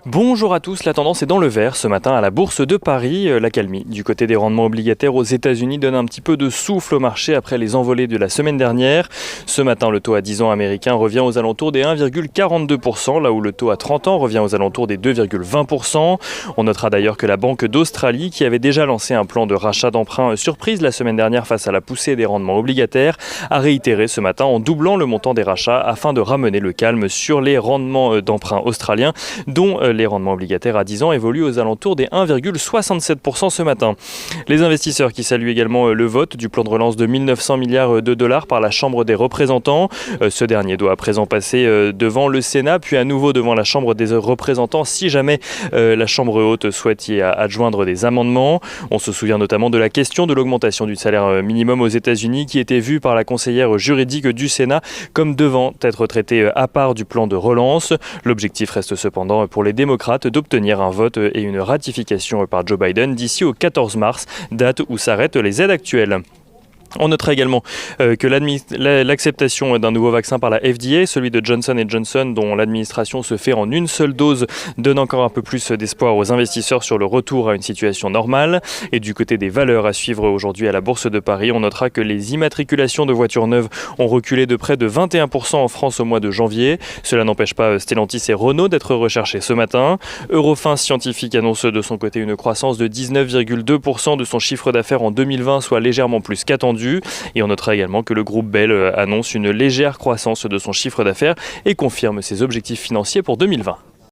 Bonjour à tous, la tendance est dans le vert ce matin à la Bourse de Paris. L'accalmie du côté des rendements obligataires aux États-Unis donne un petit peu de souffle au marché après les envolées de la semaine dernière. Ce matin, le taux à 10 ans américain revient aux alentours des 1,42%, là où le taux à 30 ans revient aux alentours des 2,20%. On notera d'ailleurs que la Banque d'Australie, qui avait déjà lancé un plan de rachat d'emprunts surprise la semaine dernière face à la poussée des rendements obligataires, a réitéré ce matin en doublant le montant des rachats afin de ramener le calme sur les rendements d'emprunts australiens, dont les rendements obligataires à 10 ans évoluent aux alentours des 1,67% ce matin. Les investisseurs qui saluent également le vote du plan de relance de 1900 milliards de dollars par la Chambre des représentants. Ce dernier doit à présent passer devant le Sénat, puis à nouveau devant la Chambre des représentants si jamais la Chambre haute souhaite y adjoindre des amendements. On se souvient notamment de la question de l'augmentation du salaire minimum aux États-Unis qui était vue par la conseillère juridique du Sénat comme devant être traitée à part du plan de relance. L'objectif reste cependant pour les démocrates d'obtenir un vote et une ratification par Joe Biden d'ici au 14 mars, date où s'arrêtent les aides actuelles. On notera également que l'acceptation d'un nouveau vaccin par la FDA, celui de Johnson & Johnson, dont l'administration se fait en une seule dose, donne encore un peu plus d'espoir aux investisseurs sur le retour à une situation normale. Et du côté des valeurs à suivre aujourd'hui à la Bourse de Paris, on notera que les immatriculations de voitures neuves ont reculé de près de 21% en France au mois de janvier. Cela n'empêche pas Stellantis et Renault d'être recherchés ce matin. Eurofins Scientifique annonce de son côté une croissance de 19,2% de son chiffre d'affaires en 2020, soit légèrement plus qu'attendu. Et on notera également que le groupe Bell annonce une légère croissance de son chiffre d'affaires et confirme ses objectifs financiers pour 2020.